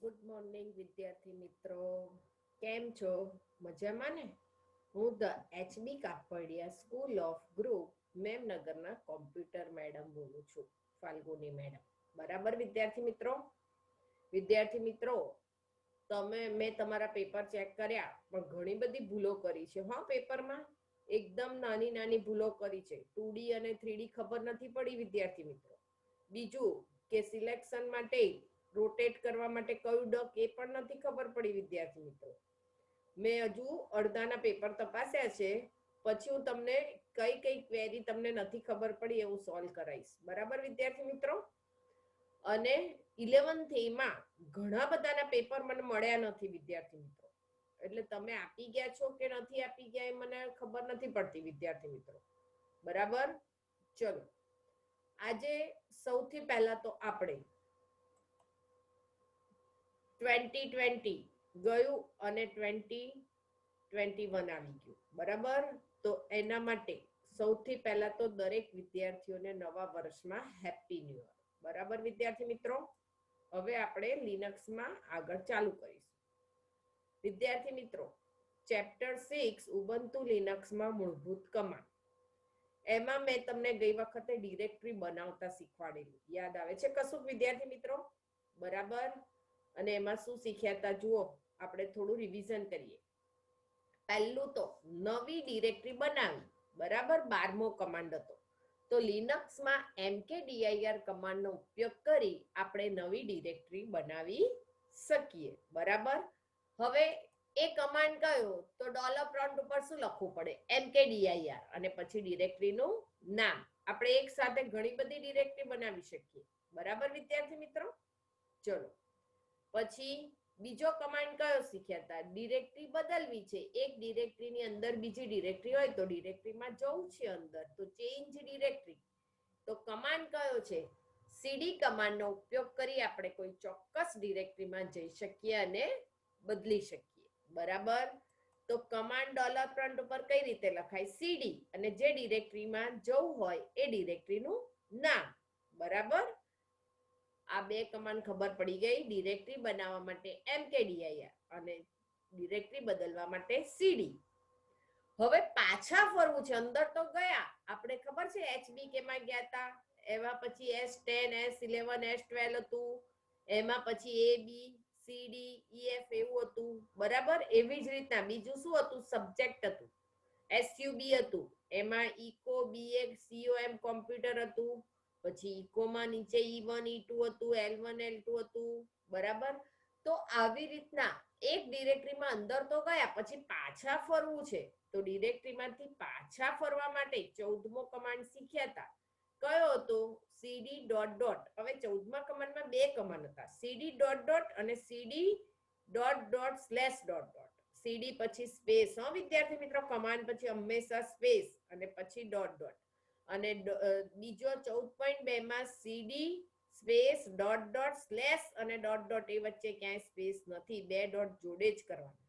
Good morning વિદ્યાર્થી મિત્રો, કેમ છો? મજામાં ને? હું the HB Kapadia school of group મેમનગરના કોમ્પ્યુટર મેડમ બોલું છું, ફાલ્ગુની મેડમ. બરાબર વિદ્યાર્થી મિત્રો, મેં તમારા પેપર ચેક કર્યા, પણ ઘણી બધી ભૂલો કરી છે. હા, પેપરમાં એકદમ નાની નાની ભૂલો કરી છે. 2D અને 3D ખબર નથી પડી વિદ્યાર્થી મિત્રો. બીજું કે સિલેક્શન માટે રોટેટ કરવા માટે કયું ડક એ પણ નથી ખબર પડી વિદ્યાર્થી મિત્રો. મેં હજુ અડધાના પેપર તપાસ્યા છે, પછી હું તમને કઈ કઈ ક્વેરી તમને નથી ખબર પડી એવું સોલ્વ કરાવીશ. બરાબર વિદ્યાર્થી મિત્રો. અને 11th એમાં ઘણા બધાના પેપર મને મળ્યા નથી વિદ્યાર્થી મિત્રો. એટલે તમે આપી ગયા છો કે નથી આપી ગયા એ મને ખબર નથી પડતી વિદ્યાર્થી મિત્રો. બરાબર, ચલો આજે સૌથી પહેલા તો આપણે 2020 ગયું અને 2021 આવી ગયું. બરાબર, તો એના માટે સૌથી પહેલા તો દરેક વિદ્યાર્થીઓને નવા વર્ષમાં હેપી ન્યૂ યર. બરાબર વિદ્યાર્થી મિત્રો. હવે આપણે લિનક્સમાં આગળ ચાલુ કરીશું. વિદ્યાર્થી મિત્રો, ચેપ્ટર 6 ઉબુન્ટુ લિનક્સમાં મૂળભૂત કમાન્ડ. એમાં મેં તમને ગઈ વખતે ડિરેક્ટરી બનાવતા શીખવાડેલું, યાદ આવે છે કશું વિદ્યાર્થી મિત્રો? બરાબર. અને એમાં શું શીખ્યા હતા જુઓ, આપણે થોડું રિવિઝન કરીએ. પહેલું તો નવી ડિરેક્ટરી બનાવી. બરાબર, 12મો કમાન્ડ હતો. તો લિનક્સમાં mkdir કમાન્ડનો ઉપયોગ કરી આપણે નવી ડિરેક્ટરી બનાવી શકીએ. બરાબર. હવે એ કમાન્ડ કયો? તો $પ્રોમ્પ્ટ ઉપર શું લખવું પડે? mkdir અને પછી ડિરેક્ટરીનું નામ. આપણે એક સાથે ઘણી બધી ડિરેક્ટરી બનાવી શકીએ. બરાબર વિદ્યાર્થી મિત્રો. ચલો પછી બીજો કમાન્ડ કયો શીખ્યા હતા? ડિરેક્ટરી બદલવી છે. એક ડિરેક્ટરીની અંદર બીજી ડિરેક્ટરી હોય તો ડિરેક્ટરીમાં જવું છે અંદર, તો ચેન્જ ડિરેક્ટરી. તો કમાન્ડ કયો છે? સીડી કમાન્ડનો ઉપયોગ કરી આપણે કોઈ ચોક્કસ ડિરેક્ટરીમાં જઈ શકીએ અને બદલી શકીએ. બરાબર. તો કમાન્ડ $પ્રોમ્પ્ટ ઉપર કઈ રીતે લખાય? સીડી અને જે ડિરેક્ટરીમાં જવું હોય એ ડિરેક્ટરીનું નામ. બરાબર. આ બે કમાન્ડ ખબર પડી ગઈ. ડિરેક્ટરી બનાવવા માટે mkdir અને ડિરેક્ટરી બદલવા માટે સીડી. હવે પાછા ફરવું છે. અંદર તો ગયા આપણે, ખબર છે HBK માં ગયા હતા. એમાં પછી S10 S11 S12 હતું. એમાં પછી ABCDEF એવું હતું. બરાબર. એવી જ રીતના બીજું શું હતું? સબ્જેક્ટ હતું, SUB હતું. એમાં ઇકો BX COM કોમ્પ્યુટર હતું. પછી ઇકોમાં નીચે E1 E2 હતું, L1 L2 હતું. બરાબર. તો આવી રીતના એક ડિરેક્ટરીમાં અંદર તો ગયા, પછી પાછા ફરવું છે. તો ડિરેક્ટરીમાંથી પાછા ફરવા માટે 14મો કમાન્ડ શીખ્યા હતા. કયો હતો? સીડી ડોટ ડોટ. હવે 14મા કમાન્ડમાં બે કમાન્ડ હતા, સીડી ડોટ ડોટ અને CD dot dot slash dot dot. CD પછી સ્પેસ. વિદ્યાર્થી મિત્રો, કમાન્ડ પછી હંમેશા સ્પેસ અને પછી ડોટ ડોટ. અને બીજો 14.2 માં સીડી સ્પેસ ડોટ ડોટ સ્લેશ અને ડોટ ડોટ. એ વચ્ચે ક્યાંય સ્પેસ નથી, બે ડોટ જોડે જ કરવાના.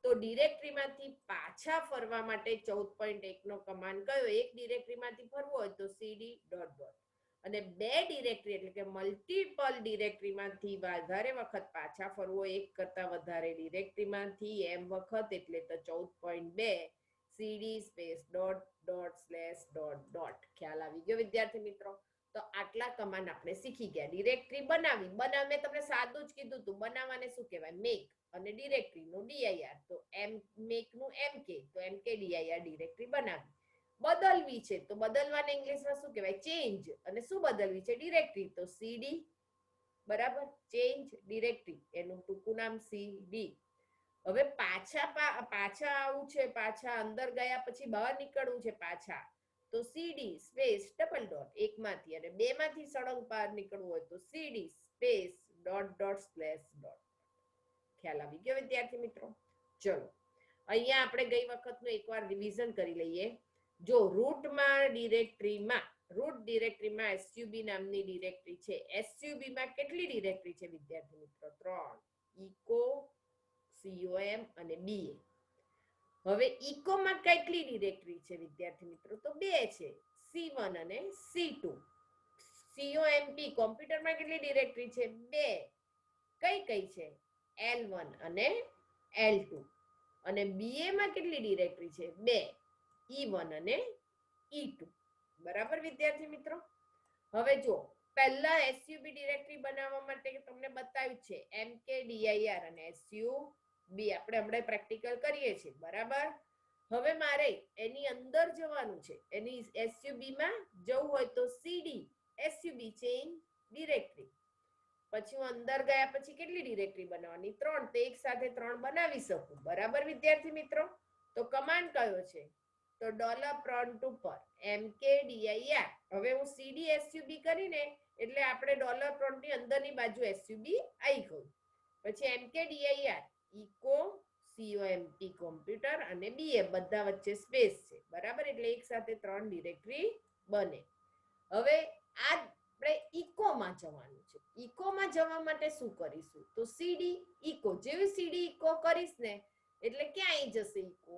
તો ડિરેક્ટરીમાંથી પાછા ફરવા માટે 14.1 નો કમાન્ડ કયો? એક ડિરેક્ટરીમાંથી ફરવું હોય તો સીડી ડોટ ડોટ. અને બે ડિરેક્ટરી એટલે કે મલ્ટીપલ ડિરેક્ટરીમાંથી વધારે વખત પાછા ફરવું હોય, એક કરતા વધારે ડિરેક્ટરીમાંથી એમ વખત, એટલે તો 14.2 CD space dot dot slash dot dot. ખ્યાલ આવી ગયો વિદ્યાર્થી મિત્રો? તો આટલા કમાન્ડ આપણે શીખી ગયા. ડિરેક્ટરી બનાવી. મેં તમને સાદું જ કીધું હતું, બનાવવાને શું કહેવાય? મેક. અને ડિરેક્ટરીનું dir. તો મેક નું mk, તો mkdir ડિરેક્ટરી બનાવી. બદલવી છે તો બદલવાને ઇંગ્લિશમાં શું કહેવાય? ચેન્જ. અને શું બદલવી છે? ડિરેક્ટરી, તો સીડી. બરાબર, ચેન્જ ડિરેક્ટરી, એનું ટૂંકું નામ સીડી. હવે પાછા આવું છે, પાછા અંદર ગયા પછી બહાર નીકળવું છે પાછા, તો સીડી સ્પેસ ડબલ ડોટ. એકમાંથી અને બે માંથી સળંગ બહાર નીકળવું હોય તો CD space dot dot slash dot. ખ્યાલ આવી ગયો વિદ્યાર્થી મિત્રો? ચલો અહીંયા આપણે ગઈ વખતનું એકવાર રિવિઝન કરી લઈએ. જો રૂટમાં ડિરેક્ટરીમાં SUB નામની ડિરેક્ટરી છે. SUB માં કેટલી ડિરેક્ટરી છે વિદ્યાર્થી મિત્રો? 3. ઇકો, COM અને BA. હવે ઇકોમાં કેટલી ડિરેક્ટરી છે વિદ્યાર્થી મિત્રો? તો બે છે, C1 અને C2. COMP કોમ્પ્યુટરમાં કેટલી ડિરેક્ટરી છે? બે. કઈ કઈ છે? L1 અને L2. અને BA માં કેટલી ડિરેક્ટરી છે? 2, E1 અને E2. બરાબર વિદ્યાર્થી મિત્રો? હવે જો પહેલા SUB ડિરેક્ટરી બનાવવા માટે તમને બતાવ્યું છે mkdir અને SUB આપણે હમણાં પ્રેક્ટિકલ કરીએ છીએ. બરાબર? હવે મારે એની અંદર જવાનું છે. એની SUB માં જવું હોય તો CD SUB ચેન્જ ડિરેક્ટરી. પછી હું અંદર ગયા પછી કેટલી ડિરેક્ટરી બનાવવાની? 3. તો એક સાથે 3 બનાવી શકું. બરાબર વિદ્યાર્થી મિત્રો? તો કમાન્ડ કયો છે? તો $prompt ઉપર mkdir. હવે હું CD SUB કરીને એટલે આપણે $prompt ની અંદરની બાજુ SUB આવી ગયું. પછી mkdir echo COMP કોમ્પ્યુટર અને BA બધા વચ્ચે સ્પેસ છે. બરાબર? એટલે એક સાથે 3 ડિરેક્ટરી બને. હવે આ આપણે ઇકોમાં જવાનું છે. ઇકોમાં જવા માટે શું કરીશું? તો CD ઇકો. જેવી CD ઇકો કરીશ ને એટલે ક્યાં આવી જશે ઇકો?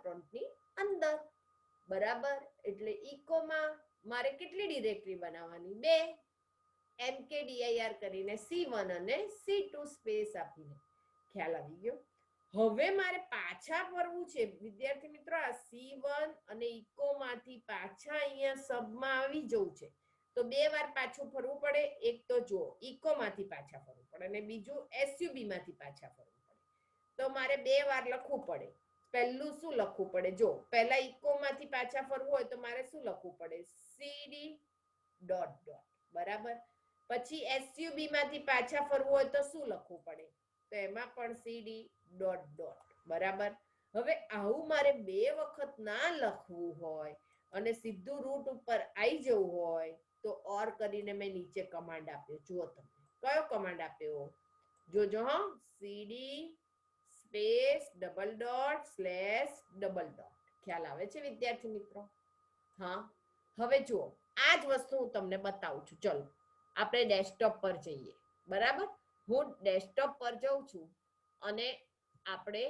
$prompt ની અંદર. બરાબર? એટલે ઇકોમાં મારે કેટલી ડિરેક્ટરી બનાવવાની? 2. mkdir કરીને C1 અને C2 સ્પેસ આપીને. ખ્યાલ આવી ગયો? હવે મારે પાછા ફરવું છે વિદ્યાર્થી મિત્રો. આ C1 અને ઇકોમાંથી પાછા અહીંયા સબમાં આવી જવું છે. તો 2 વાર પાછું ફરવું પડે. એક તો જો ઇકોમાંથી પાછા ફરવું પડે અને બીજું SUB માંથી પાછા ફરવું પડે. તો મારે 2 વાર લખવું પડે. પહેલું શું લખવું પડે? જો પહેલા ઇકોમાંથી પાછા ફરવું હોય તો મારે શું લખવું પડે? CD ... બરાબર? પછી SUB માંથી પાછા ફરવું હોય તો શું લખવું પડે? તો એમાં પણ CD ... બરાબર? હવે આવું મારે 2 વખત ના લખવું હોય અને સીધું રૂટ ઉપર આવી જવું હોય તો ઓર કરીને મેં નીચે કમાન્ડ આપ્યો. જુઓ તમે કયો કમાન્ડ આપ્યો? જોજો હા. CD સ્પેસ ... ખ્યાલ આવે છે વિદ્યાર્થી મિત્રો? હા. હવે જુઓ આ જ વસ્તુ હું તમને બતાવું છું. ચલો આપણે ડેસ્કટોપ પર જઈએ. બરાબર? હું ડેસ્કટોપ પર જઉં છું અને આપણે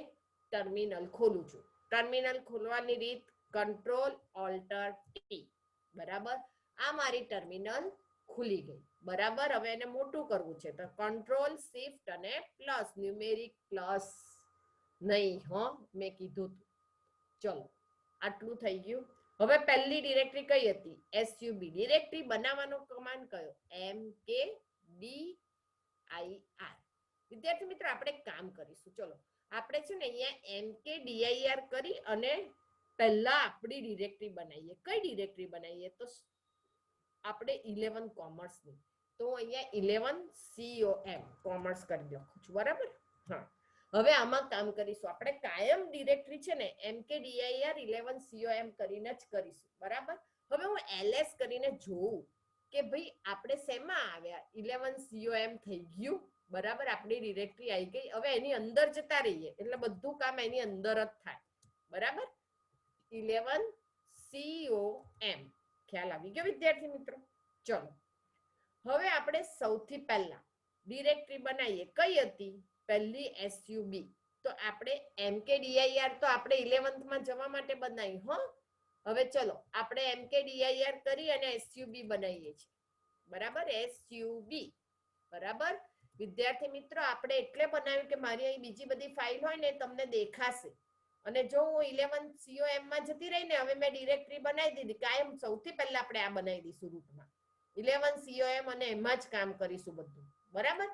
ટર્મિનલ ખોલું છું. ટર્મિનલ ખોલવાની રીત Ctrl-Alt-T. બરાબર? આ મારી ટર્મિનલ ખુલી ગઈ. બરાબર? હવે એને મોટું કરવું છે તો Ctrl-Shift અને પ્લસ, ન્યુમેરિક પ્લસ નહીં હો, મેં કીધું. ચલો આટલું થઈ ગયું. હવે પહેલી ડિરેક્ટરી કઈ હતી? SUB. ડિરેક્ટરી બનાવવાનો કમાન્ડ કયો? mkdir. વિદ્યાર્થી મિત્રો આપણે કામ કરીશું. ચલો આપણે છે ને અહીંયા mkdir કરી અને પહેલા આપણી ડિરેક્ટરી બનાવીએ. કઈ ડિરેક્ટરી બનાવીએ? તો આપણે 11 કોમર્સની. તો અહીંયા 11 કોમર્સ કરી લખું છું. બરાબર? હા. હવે આમાં કામ કરીશું. આપણે કાયમ ડિરેક્ટરી છે ને mkdir 11 કરીને જ કરીશું. બરાબર? હવે હું ls કરીને જોઉં કે ભાઈ આપણે શેમાં આવ્યા? 11 થઈ ગયું. બરાબર? આપણી ડિરેક્ટરી આવી ગઈ. હવે એની અંદર જતા રહીએ એટલે બધું કામ એની અંદર જ થાય. બરાબર? 11 ખ્યાલ આવી ગયો વિદ્યાર્થી મિત્રો? ચલો હવે આપણે સૌથી પહેલા ડિરેક્ટરી બનાવીએ. કઈ હતી? પહેલી SUB. તો આપણે mkdir તો આપણે 11th માં જવા માટે બનાવી. હો હવે ચલો આપણે mkdir કરી અને SUB બનાવીએ છીએ. બરાબર? SUB. બરાબર વિદ્યાર્થી મિત્રો? આપણે એટલે બનાવ્યું કે મારી અહીં બીજી બધી ફાઇલ હોય ને તમને દેખાશે. અને જો હું 11 COM માં જતી રહી ને હવે મેં ડિરેક્ટરી બનાવી દીધી. કાયમ સૌથી પહેલા આપણે આ બનાવી દઈશું રૂટમાં 11 COM અને એમાં જ કામ કરીશું બધું. બરાબર?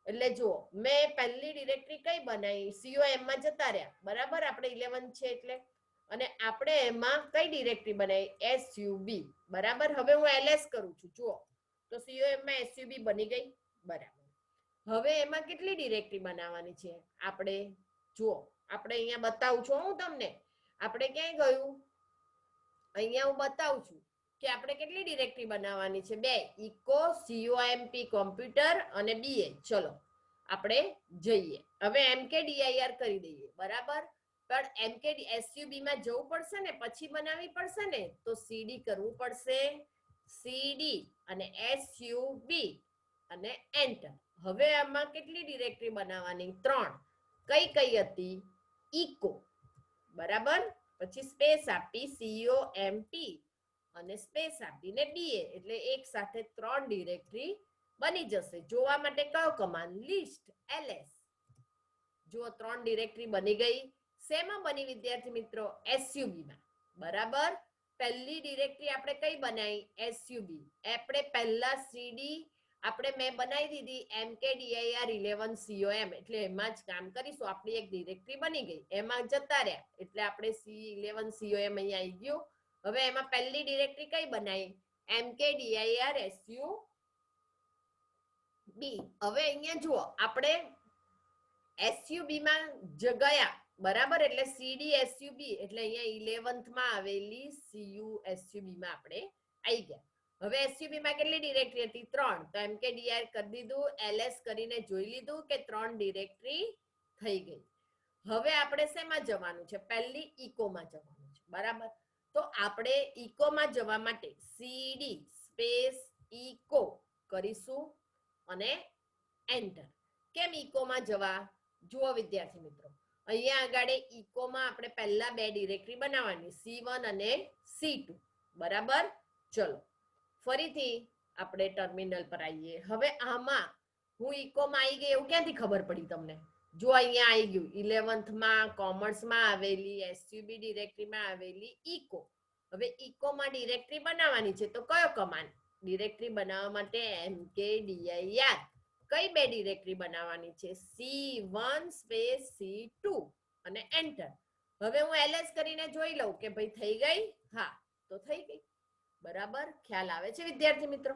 એટલે જુઓ મેં પહેલી ડિરેક્ટરી કઈ બનાવી? COM માં જતા રહ્યા. બરાબર? આપણે 11 છે એટલે. અને આપણે એમાં કઈ ડિરેક્ટરી બનાવી? SUB. બરાબર? હવે હું ls કરું છું. જુઓ તો COM માં SUB બની ગઈ. બરાબર. હવે એમાં કેટલી ડિરેક્ટરી બનાવવાની છે આપણે? જુઓ આપણે અહીંયા બતાવું છું હું તમને. આપણે ક્યાંય ગયું? અહીંયા હું બતાવું છું કે આપણે કેટલી ડિરેક્ટરી બનાવવાની છે? 2. echo COMP કોમ્પ્યુટર અને BA. ચલો આપણે જઈએ. હવે mkdir કરી દઈએ. બરાબર? પણ SUB માં જવું પડશે ને પછી બનાવવી પડશે ને તો CD કરવું પડશે. CD અને SUB અને એન્ટર. હવે આમાં કેટલી ડિરેક્ટરી બનાવવાની? 3. કઈ કઈ હતી? echo. બરાબર? પછી સ્પેસ આપી COMP અને સ્પેસ આપીને BA એટલે એક સાથે 3 ડિરેક્ટરી બની જશે. જોવા માટે કયો કમાન્ડ? List ls. જુઓ 3 ડિરેક્ટરી બની ગઈ. શેમાં બની વિદ્યાર્થી મિત્રો? sub માં. બરાબર. પહેલી ડિરેક્ટરી આપણે કઈ બનાવી? sub. આપણે પહેલા cd આપણે મેં બનાવી દીધી mkdir 11com, એટલે એમાં જ કામ કરીશું. આપણી એક ડિરેક્ટરી બની ગઈ, એમાં જતા રહ્યા એટલે આપણે c11com અહીંયા આવી ગયું. હવે એમાં પહેલી ડિરેક્ટરી કઈ બનાવી? mkdir sub. હવે અહીંયા જુઓ આપણે sub માં ગયા, બરાબર. એટલે cd sub એટલે અહીંયા 11th માં આવેલી cu sub માં આપણે આવી ગયા. હવે sub માં કેટલી ડિરેક્ટરી હતી? 3. તો mkdir કરી દીધું, ls કરીને જોઈ લીધું કે 3 ડિરેક્ટરી થઈ ગઈ. હવે આપણે શેમાં જવાનું છે? પહેલી echo માં જવાનું છે, બરાબર. તો આપણે echo માં જવા માટે cd સ્પેસ echo કરીશું અને એન્ટર. કેમ echo માં જવા? જુઓ વિદ્યાર્થી મિત્રો, અહીંયા આગળ echo માં આપણે પહેલા બે ડિરેક્ટરી બનાવવાની, c1 અને c2, બરાબર. ચલો ફરીથી આપણે ટર્મિનલ પર આવીએ. હવે આમાં હું echo માં આવી ગઈ એવું ક્યાંથી ખબર પડી તમને? જો અહીંયા આવી ગયું 11th માં કોમર્સ માં આવેલી sub ડિરેક્ટરીમાં આવેલી echo. હવે echo માં ડિરેક્ટરી બનાવવાની છે તો કયો કમાન્ડ? ડિરેક્ટરી બનાવવા માટે mkdir. કઈ બે ડિરેક્ટરી બનાવવાની છે? c1 સ્પેસ c2 અને એન્ટર. હવે હું ls કરીને જોઈ લઉં કે ભાઈ થઈ ગઈ. હા, તો થઈ ગઈ. બરાબર. ખ્યાલ આવે છે વિદ્યાર્થી મિત્રો?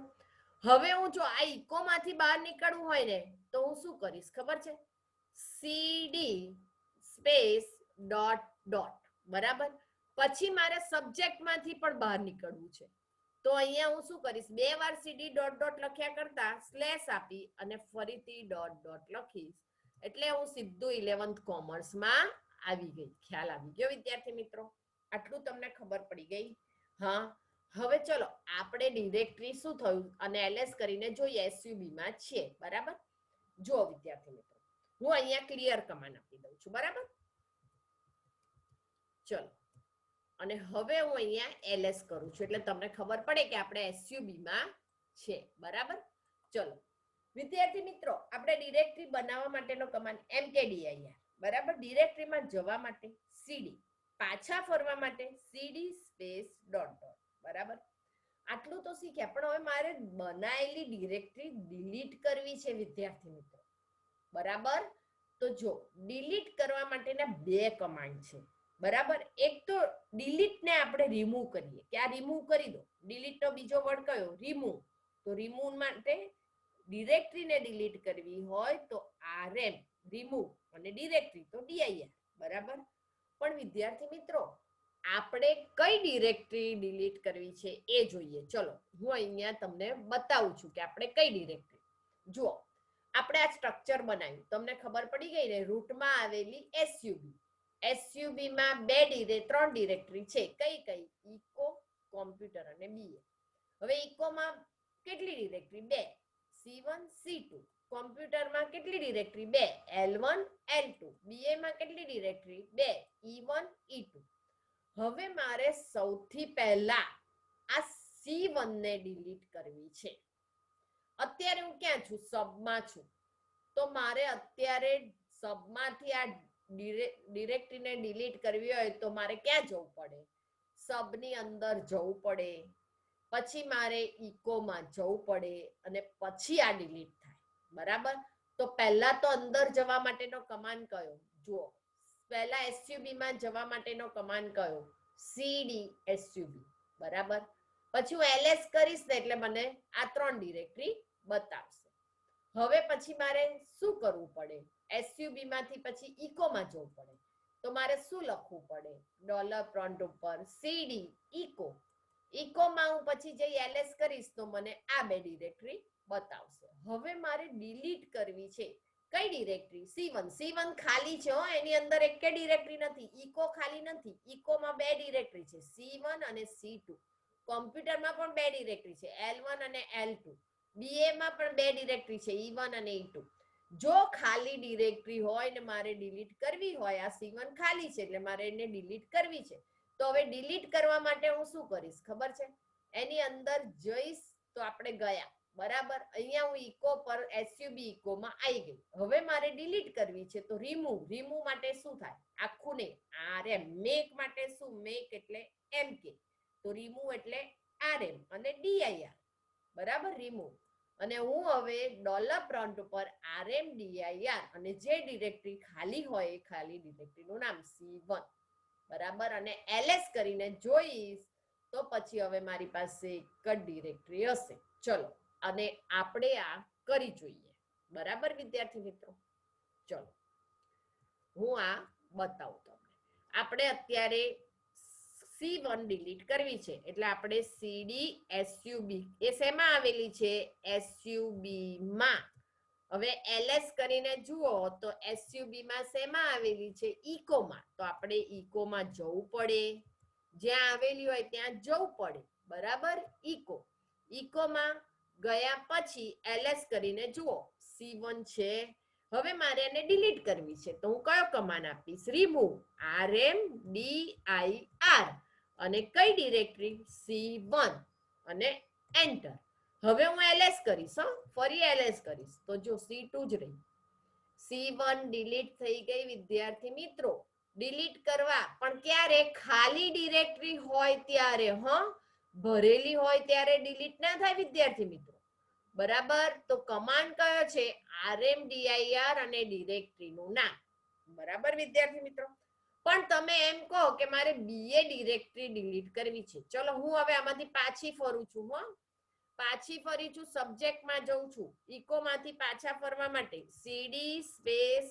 હવે હું જો આ echo માંથી બહાર નીકળવું હોય ને તો હું શું કરીશ ખબર છે? cd સ્પેસ ડોટ ડોટ, બરાબર. પછી મારે સબ્જેક્ટ માંથી પણ બહાર નીકળવું છે તો અહીંયા હું શું કરીશ? બે વાર cd ડોટ ડોટ લખ્યા કરતા સ્લેશ આપી અને ફરીથી ડોટ ડોટ લખીશ એટલે હું સીધું 11th કોમર્સ માં આવી ગઈ. ખ્યાલ આવી ગયો વિદ્યાર્થી મિત્રો? આટલું તમને ખબર પડી ગઈ? હા. હવે ચલો આપણે ડિરેક્ટરી શું થયું અને ls કરીને જોઈએ sub માં છે, બરાબર. જો વિદ્યાર્થી મિત્રો, હું અહીંયા ક્લિયર કમાન્ડ આપી દઉં છું, બરાબર. ચલો અને હવે હું અહીંયા ls કરું છું એટલે તમને ખબર પડે કે આપણે sub માં છે, બરાબર. ચલો વિદ્યાર્થી મિત્રો, આપણે ડિરેક્ટરી બનાવવા માટેનો કમાન્ડ mkdir, બરાબર. ડિરેક્ટરીમાં જવા માટે cd, પાછા ફરવા માટે cd સ્પેસ ડોટ ડોટ, બરાબર. આટલું તો શીખ્યા, પણ હવે મારે બનાવેલી ડિરેક્ટરી ડિલીટ કરવી છે વિદ્યાર્થી મિત્રો, બરાબર. તો જો ડિલીટ કરવા માટેના બે કમાન્ડ છે, બરાબર. એક તો ડિલીટ ને આપણે રિમૂવ કરીએ કે આ રિમૂવ કરી દો. ડિલીટ નો બીજો વર્ડ કયો? રિમૂવ. તો રિમૂવ માટે ડિરેક્ટરીને ડિલીટ કરવી હોય તો rm રિમૂવ અને ડિરેક્ટરી તો dir, બરાબર. પણ વિદ્યાર્થી મિત્રો, આપણે કઈ ડિરેક્ટરી ડિલીટ કરવી છે એ જોઈએ. ચલો હું અહીંયા તમને બતાવું છું કે આપણે કઈ ડિરેક્ટરી. જુઓ આપણે આ સ્ટ્રક્ચર બનાવ્યું, તમને ખબર પડી ગઈ ને? રૂટમાં આવેલી sub. sub માં ત્રણ ડિરેક્ટરી છે. કઈ કઈ? echo, કોમ્પ્યુટર અને ba. હવે echo માં કેટલી ડિરેક્ટરી? 2, c1 c2. કોમ્પ્યુટરમાં કેટલી ડિરેક્ટરી? 2, l1 l2. ba માં કેટલી ડિરેક્ટરી? 2, e1 e2. હવે મારે સૌથી પહેલા આ c1 ને ડિલીટ કરવી છે. અત્યારે હું ક્યાં છું? સબમાં છું. તો મારે અત્યારે સબમાંથી આ ડિરેક્ટરીને ડિલીટ કરવી હોય તો મારે ક્યાં જવું પડે? સબની અંદર જવું પડે, પછી મારે echoમાં જવું પડે અને પછી આ ડિલીટ થાય, બરાબર. તો પહેલા તો અંદર જવા માટેનો કમાન્ડ કયો? જુઓ, પહેલા sub માં જવા માટેનો કમાન્ડ કયો? cd sub, બરાબર. પછી હું ls કરીશ ને એટલે મને આ ત્રણ ડિરેક્ટરી બતાવશે. હવે પછી મારે શું કરવું પડે? sub માંથી પછી echo માં જવું પડે. તો મારે શું લખવું પડે? ડોલર પ્રોમ્પ્ટ ઉપર cd echo. echo માં હું પછી જઈ ls કરીશ તો મને આ બે ડિરેક્ટરી બતાવશે. હવે મારે ડિલીટ કરવી છે કઈ ડિરેક્ટરી? c1. c1 ખાલી છે હો, એની અંદર એક ડિરેક્ટરી નથી. echo ખાલી નથી. echo માં બે ડિરેક્ટરી છે, c1 અને c2. કોમ્પ્યુટરમાં પણ બે ડિરેક્ટરી છે, l1 અને l2. ba માં પણ બે ડિરેક્ટરી છે, e1 અને e2. જો ખાલી ડિરેક્ટરી હોય ને મારે ડિલીટ કરવી હોય, આ c1 ખાલી છે એટલે મારે એને ડિલીટ કરવી છે, તો હવે ડિલીટ કરવા માટે હું શું કરીશ ખબર છે? એની અંદર જઈશ તો આપણે ગયા બરાબર. અહીંયા હું ઇકો પર એસયુબી ઇકોમાં આવી ગઈ. હવે મારે ડિલીટ કરવી છે તો રિમૂવ માટે શું થાય? આખું ને આરએમ. મેક માટે શું? મેક એટલે એમકે. તો રિમૂવ એટલે આરએમ અને ડીઆઈઆર. બરાબર, રિમૂવ. અને હું હવે ડોલર પ્રોમ્પ્ટ ઉપર આરએમ ડીઆઈઆર અને જે ડિરેક્ટરી ખાલી હોય એ ખાલી ડિરેક્ટરીનું નામ C1. બરાબર. અને એલએસ કરીને જોઈશ તો પછી હવે મારી પાસે એક જ ડિરેક્ટરી હશે. ચલો, અને આપણે આ કરી જોઈએ. બરાબર વિદ્યાર્થી મિત્રો? ચલો હું આ બતાવું તમને. આપણે અત્યારે C1 ડિલીટ કરવી છે એટલે આપણે સીડી એસયુબી એ શેમાં આવેલી છે? એસયુબી માં. હવે એલએસ કરીને જુઓ તો એસયુબી માં શેમાં આવેલી છે? ઇકોમાં. તો આપણે ઇકોમાં જવું પડે. જ્યાં આવેલી હોય ત્યાં જવું પડે. બરાબર, ઇકોમાં ગયા પછી એલએસ કરીને જુઓ C1 છે. હવે મારે એને ડિલીટ કરવી છે તો હું કયો કમાન્ડ આપીશ? રિમૂવ, RMDIR અને કઈ ડિરેક્ટરી? C1 અને એન્ટર. હવે હું એલએસ કરીશ. ફરી એલએસ કરીશ તો જો C2 જ રહી. C1 ડિલીટ થઈ ગઈ વિદ્યાર્થી મિત્રો. ડિલીટ કરવા પણ ક્યારે? ખાલી ડિરેક્ટરી હોય ત્યારે. ભરેલી હોય ત્યારે ડિલીટ ના થાય વિદ્યાર્થી મિત્રો. બરાબર. તો કમાન્ડ કયો છે? RMDIR અને ડિરેક્ટરીનું નામ. બરાબર વિદ્યાર્થી મિત્રો? પણ તમે એમ કહો કે મારે BA ડિરેક્ટરી ડિલીટ કરવી છે. ચલો હું હવે આમાંથી પાછી ફરું છું. પાછી ફરી છું, સબ્જેક્ટમાં જઉં છું. ઇકોમાંથી પાછા ફરવા માટે સીડી સ્પેસ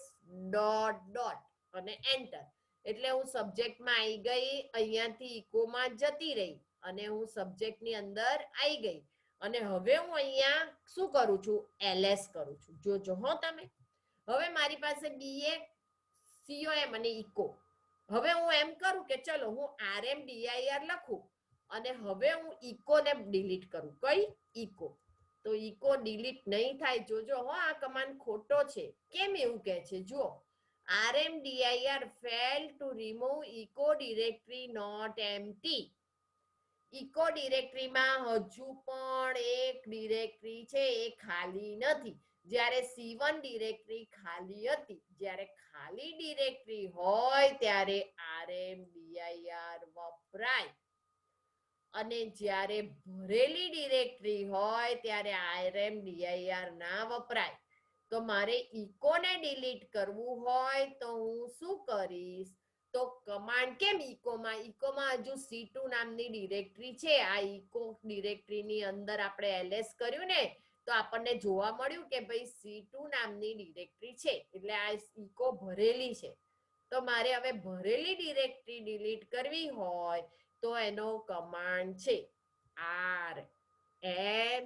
ડોટ અને એન્ટર. એટલે હું સબ્જેક્ટમાં આવી ગઈ. અહીંયાથી ઇકોમાં જતી રહી અને હું સબ્જેક્ટની અંદર આવી ગઈ. અને હવે હું અહીંયા શું કરું છું? એલએસ કરું છું. જોજો તમે. હવે મારી પાસે BA COM અને ઇકો. હવે હું એમ કરું કે ચલો હું RMDIR લખું અને હવે હું ઇકોને ડિલીટ કરું. કઈ? ઇકો. તો ઇકો ડિલીટ નહીં થાય. જોજો આ કમાન્ડ ખોટો છે. કેમ એવું કહે છે? જુઓ, RMDIR failed to remove echo directory not empty. Echo ડિરેક્ટરીમાં હજુ પણ એક ડિરેક્ટરી છે એ ખાલી નથી. જ્યારે C1 ડિરેક્ટરી ખાલી હતી. જ્યારે ખાલી ડિરેક્ટરી હોય ત્યારે RMDIR વપરાય અને જ્યારે ભરેલી ડિરેક્ટરી હોય ત્યારે RMDIR ના વપરાય. તો મારે ઇકોને ડિલીટ કરવું હોય તો હું શું કરીશ? તો કમાન્ડ કેમ ઇકોમાં હજુ C2 નામની ડિરેક્ટરી છે. આ ઇકો ડિરેક્ટરીની અંદર આપણે એલએસ કર્યું ને તો આપણને જોવા મળ્યું કે ભાઈ C2 નામની ડિરેક્ટરી છે. એટલે આ ઇકો ભરેલી છે. તો મારે હવે ભરેલી ડિરેક્ટરી ડિલીટ કરવી હોય તો એનો કમાન્ડ છે RM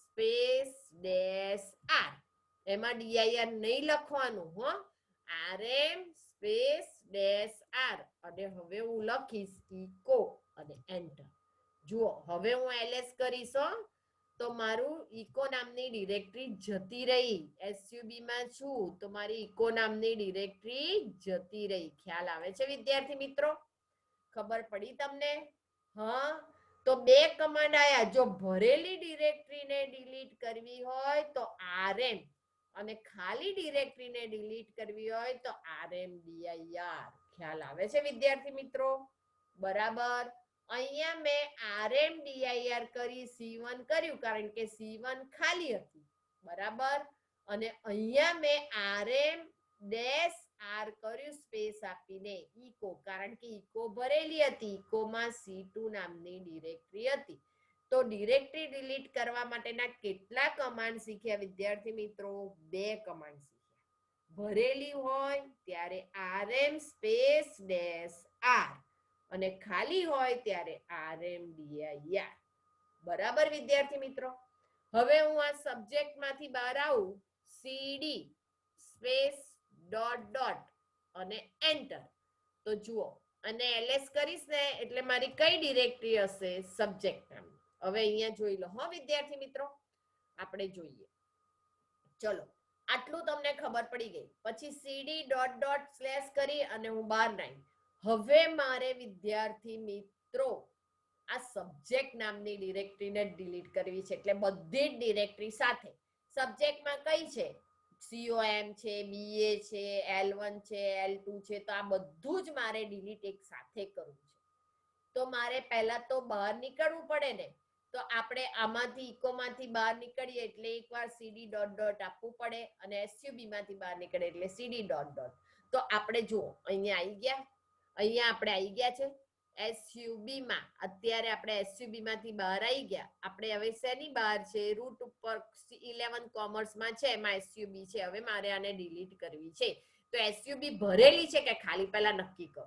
સ્પેસ -R. એમાં DIR નહીં લખવાનું. RM સ્પેસ -R અને હવે હું લખીશ ઇકો અને એન્ટર. જુઓ, હવે હું એલએસ કરીશ તો મારું ઇકો નામની ડિરેક્ટરી જતી રહી. એસયુબી માં છું તો મારી ઇકો નામની ડિરેક્ટરી જતી રહી. ખ્યાલ આવે છે વિદ્યાર્થી મિત્રો? ખબર પડી તમને? તો બે કમાન્ડ આયા. જો ભરેલી ડિરેક્ટરીને ડિલીટ કરવી હોય તો RM અને ખાલી ડિરેક્ટરીને ડિલીટ કરવી હોય તો RMDIR. ખ્યાલ આવે છે વિદ્યાર્થી મિત્રો? બરાબર. અહીંયા મેં RMDIR કરી C1 કર્યું કારણ કે C1 ખાલી હતી. બરાબર. અને અહીંયા મેં RM-R કર્યું સ્પેસ આપીને ઇકો, કારણ કે ઇકો ભરેલી હતી. ઇકોમાં C2 નામની ડિરેક્ટરી હતી. તો ડિરેક્ટરી ડિલીટ કરવા માટેના કેટલા કમાન્ડ શીખ્યા વિદ્યાર્થી મિત્રો? 2 કમાન્ડ શીખ્યા. ભરેલી હોય ત્યારે RM સ્પેસ -R અને ખાલી હોય ત્યારે RMDIR. બરાબર વિદ્યાર્થી મિત્રો? હવે હું આ સબ્જેક્ટમાંથી બહાર આવું. સીડી સ્પેસ ડોટ અને એન્ટર. તો જુઓ, અને એલએસ કરીશ ને એટલે મારી કઈ ડિરેક્ટરી હશે? સબ્જેક્ટ નામ. હવે અહીંયા જોઈ લો વિદ્યાર્થી મિત્રો. આપણે જોઈએ. ચલો, આટલું તમને ખબર પડી ગઈ. પછી સીડી ડોટ સ્લેશ કરી અને હું બહાર નાખી. હવે મારે વિદ્યાર્થી મિત્રો આ સબ્જેક્ટ નામની ડિરેક્ટરીને ડિલીટ કરવી છે. એટલે બધી જ ડિરેક્ટરી સાથે સબ્જેક્ટમાં કઈ છે, COM છે, BA છે, L1 છે, L2 છે, તો આ બધું જ મારે ડિલીટ એક સાથે કરવું છે. તો મારે પહેલા તો બહાર નીકળવું પડે ને, તો આપણે આમાંથી ઇકોમાંથી બહાર નીકળીએ એટલે એકવાર CD ડોટ ડોટ આપવું પડે અને SUB માંથી બહાર નીકળે એટલે CD ડોટ ડોટ. તો આપણે જુઓ અહીંયા આવી ગયા, અહીંયા આપણે આવી ગયા છે SUB માં. અત્યારે આપણે SUB માંથી બહાર આવી ગયા. આપણે હવે શેની બહાર છે, રૂટ ઉપર 11 કોમર્સમાં છે, એમાં SUB છે. હવે મારે આને ડિલીટ કરવી છે. તો SUB ભરેલી છે કે ખાલી પહેલા નક્કી કરો.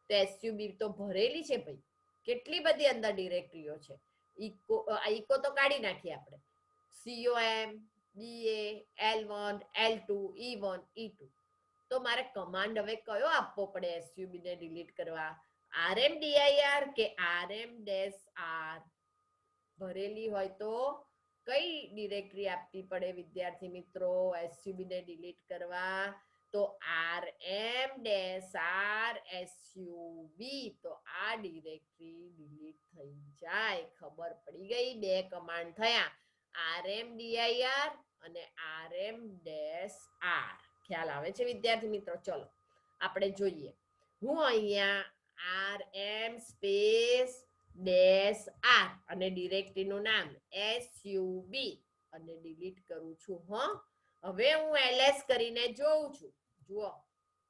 તો SUB તો ભરેલી છે ભાઈ. કેટલી બધી અંદર ડિરેક્ટરીઓ છે. ઇકો તો કાઢી નાખીએ આપણે. COM, BA, L1, L2, E1, E2. તો મારે કમાન્ડ હવે કયો આપવો પડે SUB ને ડિલીટ કરવા? RMDIR કે RM-R? ભરેલી હોય તો કઈ ડિરેક્ટરી આપવી પડે વિદ્યાર્થી મિત્રો SUB ને ડિલીટ કરવા? તો RM-R SUB. તો આ ડિરેક્ટરી ડિલીટ થઈ જાય. ખબર પડી ગઈ? બે કમાન્ડ થયા, RMDIR અને RM-R. ખ્યાલ આવે છે વિદ્યાર્થી મિત્રો? ચલો આપણે જોઈએ. હું અહીંયા RM સ્પેસ -R અને ડિરેક્ટરીનું નામ SUB અને ડિલીટ કરું છું. હવે હું LS કરીને જોઉં છું. જુઓ,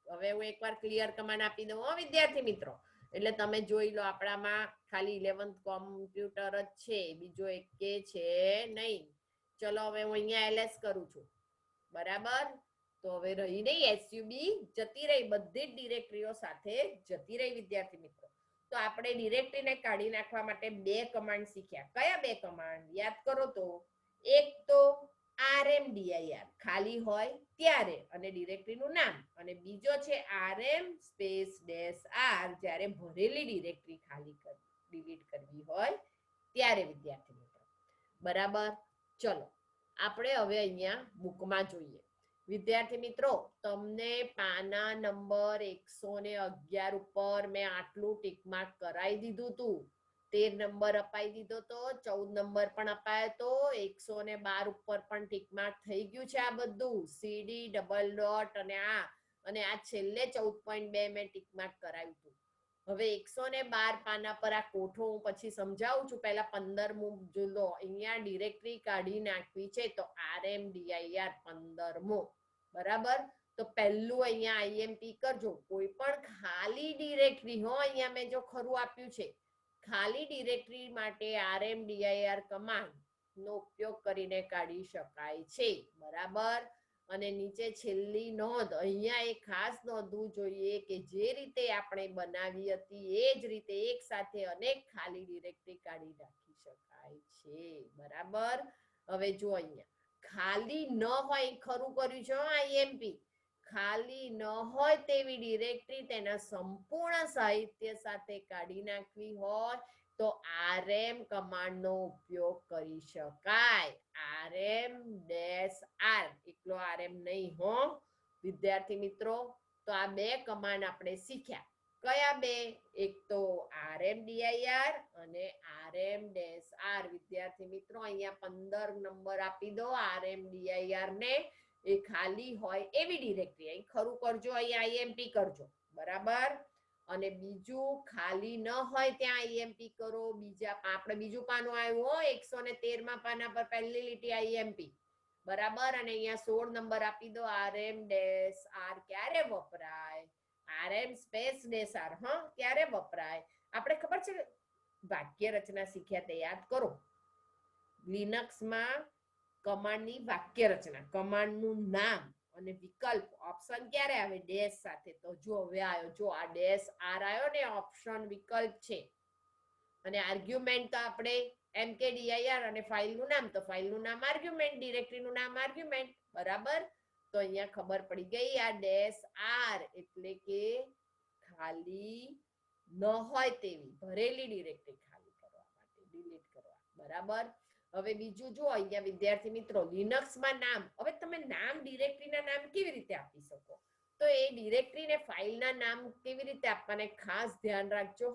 હવે હું એકવાર ક્લિયર કમાન્ડ આપી દઉં વિદ્યાર્થી મિત્રો, એટલે તમે જોઈ લો. આપણામાં ખાલી 11th કોમ્પ્યુટર જ છે, બીજો એક કે છે નહીં. ચલો હવે હું અહીંયા LS કરું છું. બરાબર? તો હવે રહી નહીં SUB, જતી રહી. બધી જ ડિરેક્ટરીઓ સાથે જતી રહી વિદ્યાર્થી મિત્રો. તો આપણે ડિરેક્ટરીને કાઢી નાખવા માટે બે કમાન્ડ શીખ્યા. કયા બે કમાન્ડ યાદ કરો તો? એક તો RMDIR ખાલી હોય ત્યારે અને ડિરેક્ટરીનું નામ, અને બીજો છે RM સ્પેસ -R જ્યારે ભરેલી ડિરેક્ટરી ખાલી ડિલીટ કરવી હોય ત્યારે વિદ્યાર્થી મિત્રો. બરાબર? ચલો આપણે હવે અહીંયા બુકમાં જોઈએ. વિદ્યાર્થી મિત્રો, તમને પાના નંબર 111 ઉપર મેં આટલું ટીક માર્ક કરાવી દીધું હતું. 13 નંબર અપાઈ દીધો તો, 14 નંબર પણ અપાયો તો, 112 ઉપર પણ ટીક માર્ક થઈ ગયું છે. આ બધું CD ડબલ ડોટ અને આ છેલ્લે 14.2 મેં ટીક માર્ક કરાવ્યું હતું. હવે 112 પાના પર આ કોઠો હું પછી સમજાવું છું. પહેલા 15મું જુઓ. અહીંયા ડિરેક્ટરી કાઢી નાખવી છે તો RMDIR 15મું. બરાબર? તો પહેલું અહીંયા IMP કરજો. કોઈ પણ ખાલી ડિરેક્ટરી અહીંયા મેં જો ખરું આપ્યું છે, ખાલી ડિરેક્ટરી માટે RMDIR કમાન્ડ નો ઉપયોગ કરીને કાઢી શકાય છે. બરાબર? અને નીચે છેલ્લી નોંધ, અહીંયા એક ખાસ નોંધવું જોઈએ કે જે રીતે આપણે બનાવી હતી એ જ રીતે એક સાથે અનેક ખાલી ડિરેક્ટરી કાઢી નાખી શકાય છે. બરાબર? હવે જો અહીંયા ખાલી ન હોય, ખરું કર્યું છે IMP. ખાલી ન હોય તેવી ડિરેક્ટરી તેના સંપૂર્ણ સાહિત્ય સાથે કાઢી નાખવી હોય તો RM કમાન્ડનો ઉપયોગ કરી શકાય. RM-R, એકલો RM નહીં વિદ્યાર્થી મિત્રો. તો આ બે કમાન્ડ આપણે શીખ્યા. કયા બે? એક તો RMDIR અને RM-R. વિદ્યાર્થી મિત્રો, અહીંયા 15 નંબર આપી દો RMDIR ને. એ ખાલી હોય એવી ડિરેક્ટરી. અહીં ખરું કરજો, અહીં IMP કરજો. બરાબર? અને બીજું ખાલી ન હોય ત્યાં IMP કરો. આપણે બીજું પાનું આવ્યું 113 પાના પર પહેલી લીટી IMP. બરાબર? અને અહીંયા 16 નંબર આપી દો RM-R. ક્યારે વપરાય? RM સ્પેસ -R ક્યારે વપરાય? આપણે ખબર છે વાક્ય રચના શીખ્યા તે યાદ કરો. લિનક્સમાં કમાન્ડની વાક્ય રચના, કમાન્ડનું નામ અને વિકલ્પ ઓપ્શન ક્યારે આવે? ડેશ સાથે. તો જો હવે આવ્યો, જો આ -R આવ્યો ને, ઓપ્શન વિકલ્પ છે. અને આર્ગ્યુમેન્ટ તો આપણે mkdir અને ફાઇલનું નામ, તો ફાઇલનું નામ આર્ગ્યુમેન્ટ, ડિરેક્ટરીનું નામ આર્ગ્યુમેન્ટ. બરાબર? તો અહીંયા ખબર પડી ગઈ. આ -R એટલે કે ખાલી ન હોય તેવી ભરેલી ડિરેક્ટરી ખાલી કરવા માટે, ડિલીટ કરવા. બરાબર? હવે બીજું જો અહીંયા વિદ્યાર્થી મિત્રો, લિનક્સમાં નામ. હવે તમે નામ ડિરેક્ટરીના નામ કેવી રીતે આપી શકો? તો એ ડિરેક્ટરી ને ફાઇલના નામ કેવી રીતે આપવાના ખાસ ધ્યાન રાખજો.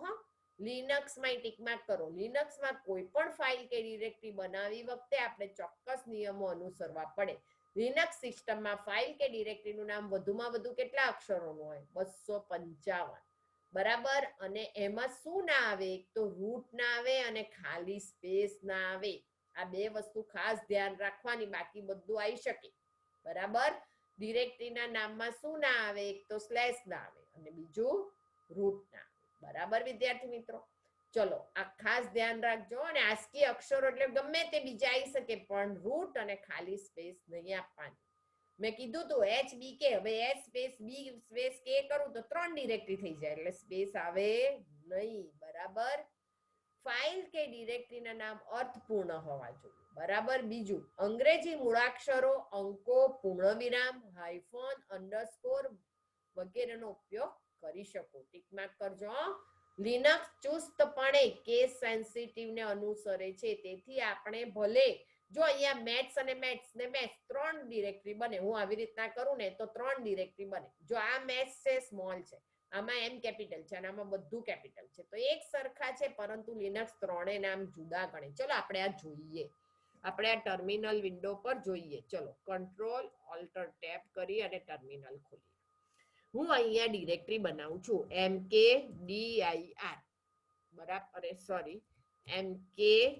લિનક્સમાં ટીક માર્ક કરો. લિનક્સમાં કોઈ પણ ફાઇલ કે ડિરેક્ટરી બનાવી વખતે આપણે ચોક્કસ નિયમો અનુસરવા પડે. લિનક્સ સિસ્ટમમાં ફાઇલ કે ડિરેક્ટરીનું નામ વધુમાં વધુ કેટલા અક્ષરોનું હોય? 255. બરાબર. અને એમાં શું ના આવે? એક તો રૂટ ના આવે અને ખાલી સ્પેસ ના આવે. આ બે વસ્તુ ખાસ ધ્યાન રાખવાની, બાકી બધું આવી શકે. બરાબર. ડિરેક્ટરીના નામમાં શું ના આવે? એક તો સ્લેશ ના આવે અને બીજું રૂટ ના આવે. બરાબર વિદ્યાર્થી મિત્રો? ચલો આ ખાસ ધ્યાન રાખજો. અને આસ્કી અક્ષરો એટલે ગમે તે બીજા આવી શકે, પણ રૂટ અને ખાલી સ્પેસ નહીં આપવાની. મેં કીધું તું HBK, હવે H space B space K કરું તો 3 ડિરેક્ટરી થઈ જાય, એટલે સ્પેસ આવે નહીં. બરાબર. ફાઇલ કે ડિરેક્ટરીના નામ અર્થપૂર્ણ હોવા જોઈએ. બરાબર. બીજું, અંગ્રેજી મૂળાક્ષરો, અંકો, પૂર્ણવિરામ, હાયફન, અંડરસ્કોર વગેરેનો ઉપયોગ કરી શકો. ટીક માર્ક કરજો. લિનક્સ ચુસ્તપણે કેસ સેન્સિટિવ ને અનુસરે છે, તેથી આપણે ભલે જો અહીંયા મેથ્સ અને મેથ્સ ને મેથ્સ 3 ડિરેક્ટરી બને. હું આવી રીતના કરું ને તો 3 ડિરેક્ટરી બને. જો આ મેથ્સ છે, સ્મોલ છે, આમાં એમ કેપિટલ છે અને આમાં બધું કેપિટલ છે, તો એક સરખા છે, પરંતુ લિનક્સ ત્રણેય નામ જુદા ગણે. ચલો આપણે આ જોઈએ. આપણે આ ટર્મિનલ વિન્ડો પર જોઈએ. ચલો કંટ્રોલ ઓલ્ટર ટેબ કરી અને ટર્મિનલ ખોલીએ. હું અહીંયા ડિરેક્ટરી બનાવું છું mkdir. બરાબર. Sorry, mkdir.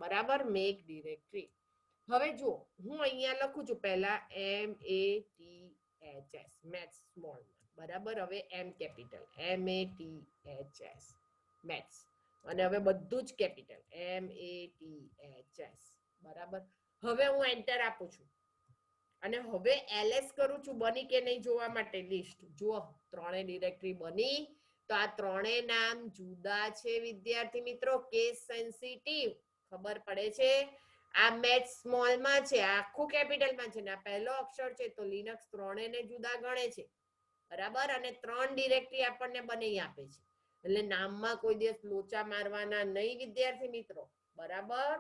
બરાબર. Make directory. હવે જો હું અહીંયા લખું છું પહેલા MATHS, મેથ્સ સ્મોલ. બરાબર. હવે M કેપિટલ, MATHS મેથ્સ. અને હવે બધું જ કેપિટલ MATHS. બરાબર. હવે હું એન્ટર આપું છું અને હવે LS કરું છું બની કે નહીં જોવા માટે લિસ્ટ. જુઓ ત્રણે ડિરેક્ટરી બની. તો આ ત્રણેય નામ જુદા છે વિદ્યાર્થી મિત્રો, કેસ સેન્સિટિવ. ખબર પડે છે? આ મેથ્સ સ્મોલમાં છે, આખું કેપિટલમાં છે, ને આ પહેલો અક્ષર છે, તો લિનક્સ ત્રણેયને જુદા ગણે છે. બરાબર. અને 3 ડિરેક્ટરી આપણને બનાવી આપે છે, એટલે નામમાં કોઈ દિવસ લોચા મારવાના નહીં વિદ્યાર્થી મિત્રો. બરાબર.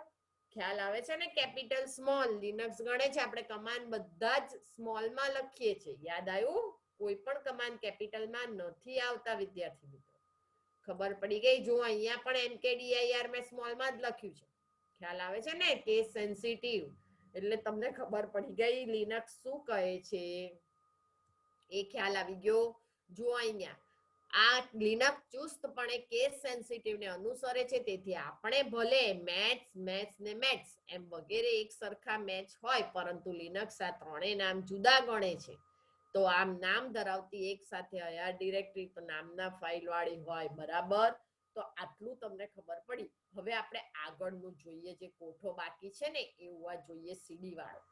ખ્યાલ આવે છે ને? કેપિટલ સ્મોલ લિનક્સ ગણે છે. આપણે કમાન્ડ બધા જ સ્મોલમાં લખીએ છીએ. યાદ આવ્યું? કોઈ પણ કમાન્ડ કેપિટલમાં નથી આવતા વિદ્યાર્થી મિત્રો. ખબર પડી ગઈ? જો અહીંયા પણ mkdir મેં સ્મોલમાં જ લખ્યું છે. ખ્યાલ આવે છે ને? Case sensitive. એટલે તમને ખબર પડી ગઈ લિનક્સ શું કહે છે, એ ખ્યાલ આવી ગયો. જો અહીંયા આ લિનક્સ ચુસ્તપણે કેસ સેન્સિટિવ ને અનુસરે છે, તેથી આપણે ભલે મેથ્સ, મેથ્સ ને મેથ્સ એમ વગેરે એક સરખા મેચ હોય, પરંતુ લિનક્સ આ ત્રણેય નામ જુદા ગણે છે. તો આમ નામ ધરાવતી એક સાથે આયા ડિરેક્ટરી તો નામના ફાઇલ વાળી હોય. બરાબર. તો આટલું તમને ખબર પડી. હવે આપણે આગળનું જોઈએ. જે કોઠો બાકી છે ને એ હોવા જોઈએ સીડી વાળો.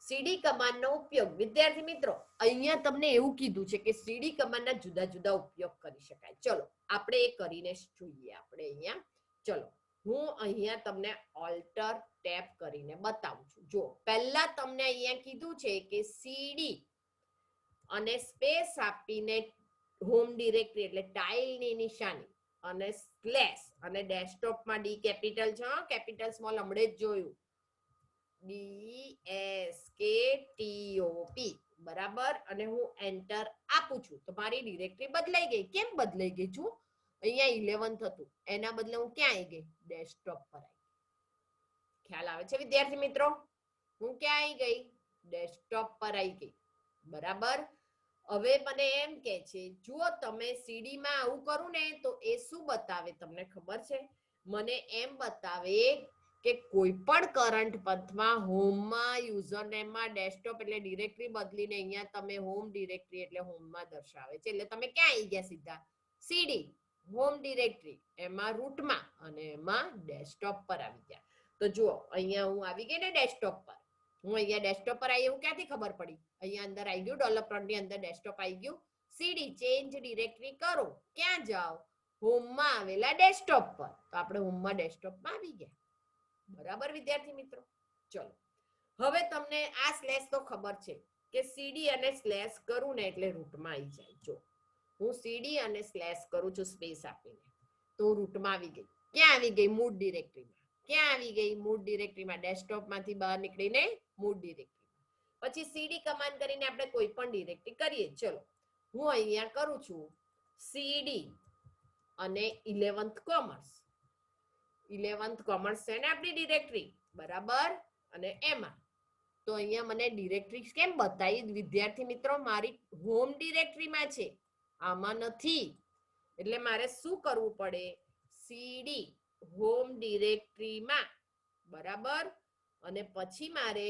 સીડી કમાન્ડનો ઉપયોગ વિદ્યાર્થી મિત્રો, અહીંયા તમને એવું કીધું છે કે સીડી કમાન્ડના જુદા જુદા ઉપયોગ કરી શકાય. ચલો આપણે એ કરીને જોઈએ. આપણે અહીંયા ચલો હું અહીંયા તમને ઓલ્ટર ટેબ કરીને બતાવું છું. જો પહેલા તમને અહીંયા કીધું છે કે સીડી અને સ્પેસ આપીને હોમ ડિરેક્ટરી એટલે ટાઇલની નિશાની અને સ્લેશ અને ડેસ્કટોપમાં ડી કેપિટલ છે, કેપિટલ સ્મોલ હમણે જ જોયું, DESKTOP. બરાબર. અને હું એન્ટર આપું છું તો મારી ડિરેક્ટરી બદલાઈ ગઈ. કેમ બદલાઈ ગઈ? છું અહીંયા 11 હતું, એના બદલે હું ક્યાં આવી ગઈ? ડેસ્કટોપ પર આવી. ખ્યાલ આવે છે વિદ્યાર્થી મિત્રો? હું ક્યાં આવી ગઈ? ડેસ્કટોપ પર આવી ગઈ. બરાબર. હવે મને એમ કે છે, જો તમે સીડીમાં આવું કરું ને તો એ શું બતાવે તમને ખબર છે? મને એમ બતાવે કે કોઈ પણ કરંટ પથમાં હોમમાં યુઝરનેમમાં ડેસ્કટોપ એટલે ડિરેક્ટરી બદલીને અહીંયા તમે હોમ ડિરેક્ટરી એટલે હોમમાં દર્શાવે છે. એટલે તમે ક્યાં આવી ગયા? સીધા સીડી, હોમ ડિરેક્ટરી, એમાં રૂટમાં અને એમાં ડેસ્કટોપ પર આવી ગયા. તો જુઓ અહીંયા હું આવી ગઈ ને ડેસ્કટોપ પર. હું અહીંયા ડેસ્કટોપ પર આવી, એવું ક્યાંથી ખબર પડી? અહીંયા અંદર આવી ગયું, ડેવલપરની અંદર ડેસ્કટોપ આવી ગયું. સીડી ચેન્જ ડિરેક્ટરી કરો, ક્યાં જાઓ? હોમમાં આવેલા ડેસ્કટોપ પર. તો આપણે હોમમાં ડેસ્કટોપમાં આવી ગયા. બરાબર વિદ્યાર્થી મિત્રો? ચલો હવે તમને આ સ્લેશ તો ખબર છે કે સીડી અને સ્લેશ કરું ને એટલે રૂટમાં આવી જાય. જો હું સીડી અને સ્લેશ કરું છું સ્પેસ આપીને, તો હું રૂટમાં આવી ગઈ. ક્યાં આવી ગઈ? મૂળ ડિરેક્ટરીમાં. ક્યાં આવી ગઈ? મૂળ ડિરેક્ટરીમાં. ડેસ્કટોપમાંથી બહાર નીકળીને મૂળ ડિરેક્ટરીમાં. પછી સીડી કમાન્ડ કરીને આપણે કોઈ પણ ડિરેક્ટરી કરીએ. ચલો હું અહીંયા કરું છું સીડી અને 11th કોમર્સ. 11th કોમર્સ છે ને આપણી ડિરેક્ટરી, બરાબર. અને એમાં તો અહીંયા મને ડિરેક્ટરી કેમ બતાવી વિદ્યાર્થી મિત્રો? મારી હોમ ડિરેક્ટરીમાં છે, આમાં નથી. એટલે મારે શું કરવું પડે? સીડી હોમ ડિરેક્ટરીમાં, બરાબર. અને પછી મારે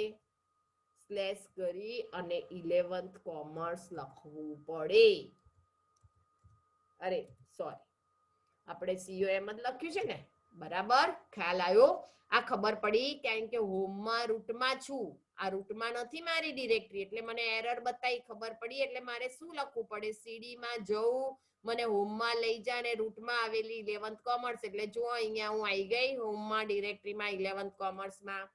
સ્લેશ કરી અને 11th કોમર્સ લખવું પડે. અરે સોરી, આપણે COM જ લખ્યું છે ને, બરાબર. ખ્યાલ આવ્યો? આ ખબર પડી કારણ કે હોમમાં રૂટમાં છું, આ રૂટમાં નથી મારી ડિરેક્ટરી, એટલે મને એરર બતાવી. ખબર પડી એટલે મારે શું લખવું પડે? સીડી માં જવું, મને હોમમાં લઈ જા ને રૂટમાં આવેલી 11th કોમર્સ. એટલે જો અહીંયા હું આવી ગઈ હોમમાં ડિરેક્ટરીમાં 11th કોમર્સમાં.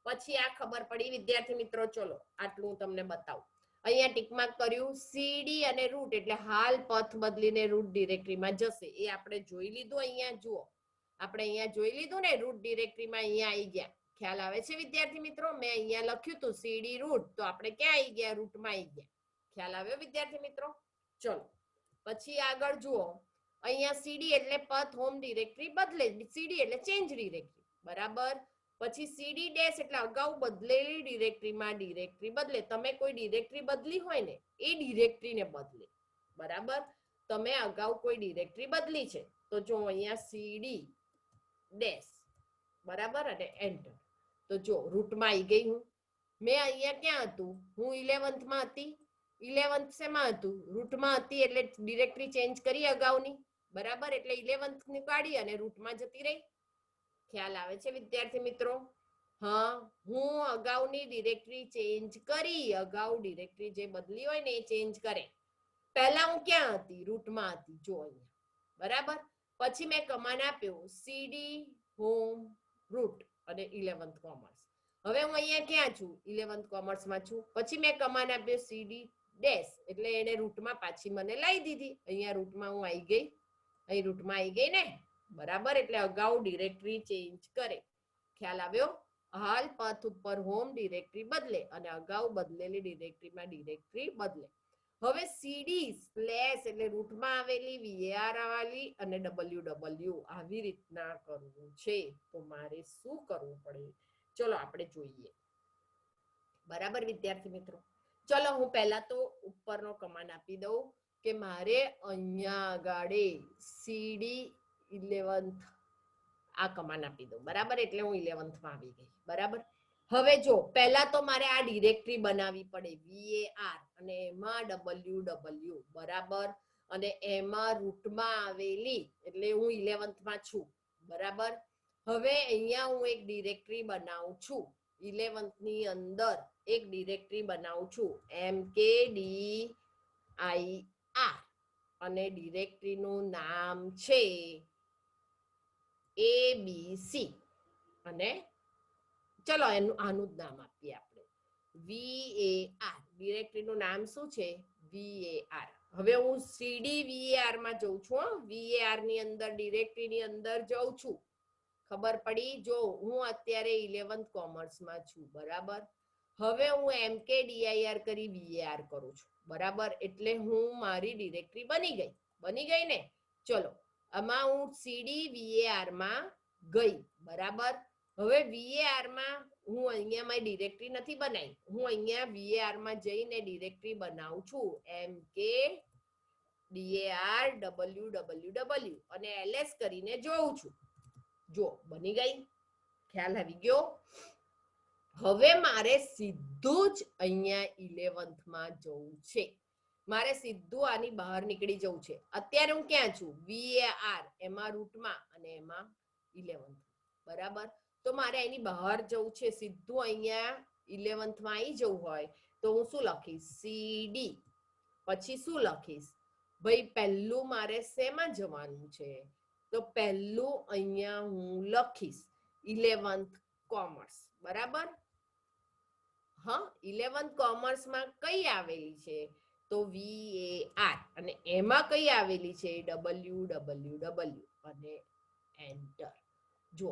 પછી આ ખબર પડી વિદ્યાર્થી મિત્રો. ચલો આટલું હું તમને બતાવું. અહીંયા ટિકમાર્ક કર્યું. સીડી અને રૂટ એટલે હાલ પથ બદલીને રૂટ ડિરેક્ટરીમાં જશે, એ આપણે જોઈ લીધું. અહીંયા જુઓ, આપણે અહીંયા જોઈ લીધું ને, રૂટ ડિરેક્ટરીમાં અહીંયા આવી ગયા. ખ્યાલ આવે છે વિદ્યાર્થી મિત્રો? મેં અહીંયા લખ્યું હતું સીડી રૂટ, તો આપણે ક્યાં આવી ગયા? રૂટમાં આવી ગયા. ખ્યાલ આવ્યો વિદ્યાર્થી મિત્રો? ચલો પછી આગળ જુઓ. અહીંયા સીડી એટલે પથ હોમ ડિરેક્ટરી બદલે, સીડી એટલે ચેન્જ ડિરેક્ટરી, બરાબર. પછી સીડી ડેશ એટલે અગાઉ બદલેલી ડિરેક્ટરીમાં ડિરેક્ટરી બદલે. તમે કોઈ ડિરેક્ટરી બદલી હોય ને, એ ડિરેક્ટરીને બદલે, બરાબર. તમે અગાઉ કોઈ ડિરેક્ટરી બદલી છે તો જો અહીંયા સીડી ડેશ, બરાબર, અને એન્ટર. તો જો રૂટમાં આવી ગઈ હું. મેં અહીંયા ક્યાં હતું? હું 11th માં હતી. 11th શેમાં હતું? રૂટમાં હતી, એટલે ડિરેક્ટરી ચેન્જ કરી અગાઉની, બરાબર. એટલે 11th ની કાઢી અને રૂટમાં જતી રહી. ખ્યાલ આવે છે વિદ્યાર્થી મિત્રો? હા, હું અગાઉની ડિરેક્ટરી ચેન્જ કરી. અગાઉ ડિરેક્ટરી જે બદલી હોય ને એ ચેન્જ કરે. પહેલા હું ક્યાં હતી? રૂટમાં હતી, જો અહીંયા, બરાબર. પછી મેં કમાન્ડ આપ્યો સીડી હોમ રૂટ અને 11th કોમર્સ. હવે હું અહીંયા ક્યાં છું? 11th કોમર્સમાં છું. પછી મેં કમાન્ડ આપ્યો સીડી ડેશ એટલે એને રૂટમાં પાછી મને લઈ દીધી. અહીંયા રૂટમાં હું આવી ગઈ, અહીં રૂટમાં આવી ગઈ ને, બરાબર. એટલે અગાઉ ડિરેક્ટરી ચેન્જ કરે. ખ્યાલ આવ્યો? હાલ પથ ઉપર હોમ ડિરેક્ટરી બદલે અને અગાઉ બદલેલી ડિરેક્ટરીમાં ડિરેક્ટરી બદલે. હવે સીડી સ્લેશ એટલે રૂટમાં આવેલી, VAR વાળી અને WW આવી રીતના કરવું છે. તો મારે શું કરવું પડે? ચલો આપણે જોઈએ, બરાબર વિદ્યાર્થી મિત્રો. ચલો હું પહેલા તો ઉપરનો કમાન્ડ આપી દઉં કે મારે અહીંયા આગળ સીડી 11th આ કમાન્ડ આપી દઉં, બરાબર. એટલે હું 11th માં આવી ગઈ, બરાબર. હવે જો પહેલા તો મારે આ ડિરેક્ટરી બનાવવી પડે, VAR, અને એમાં WW, બરાબર. અને એમાં રૂટમાં આવેલી એટલે હું 11th માં છું, બરાબર. હવે અહીંયા હું એક ડિરેક્ટરી બનાવું છું. 11th ની અંદર એક ડિરેક્ટરી બનાવું છું, MKDIR, અને ડિરેક્ટરીનું નામ છે ABC. અને ચલો એનું આનું જ નામ આપીએ આપણે, VAR. ડિરેક્ટરીનું નામ શું છે? VAR. હવે હું સીડી VAR માં જઉં છું. VAR ની અંદર ડિરેક્ટરીની અંદર જઉં છું. ખબર પડી? જો હું અત્યારે 11th કોમર્સમાં છું, બરાબર. હવે હું MKDIR કરી VAR કરું છું, બરાબર. એટલે હું મારી ડિરેક્ટરી બની ગઈ ને. ચલો આમાં હું સીડી VAR માં ગઈ, બરાબર. હવે VAR માં હું અહીંયા મારી ડિરેક્ટરી નથી બનાવી, હું અહીંયા VAR માં જઈને ડિરેક્ટરી બનાવું છું, MKDIR WWW, અને LS કરીને જોઉં છું. જો બની ગઈ. ખ્યાલ આવી ગયો? હવે મારે સીધું જ અહીંયા 11th માં જવું છે. મારે સીધું આની બહાર નીકળી જવું છે. અત્યારે હું ક્યાં છું? VAR, એમાં રૂટમાં અને એમાં 11th, બરાબર. તો મારે એની બહાર જવું છે. સીધું અહીંયા 11th માં આવી જવું હોય તો હું શું લખીશ? સીડી, પછી શું લખીશ? ભાઈ પહેલું મારે શેમાં જવાનું છે? તો પહેલું અહીંયા હું લખીશ 11th કોમર્સ, બરાબર. હા, 11th કોમર્સમાં કઈ આવેલી છે? તો VAR, અને એમાં કઈ આવેલી છે? WWW, અને એન્ટર. જો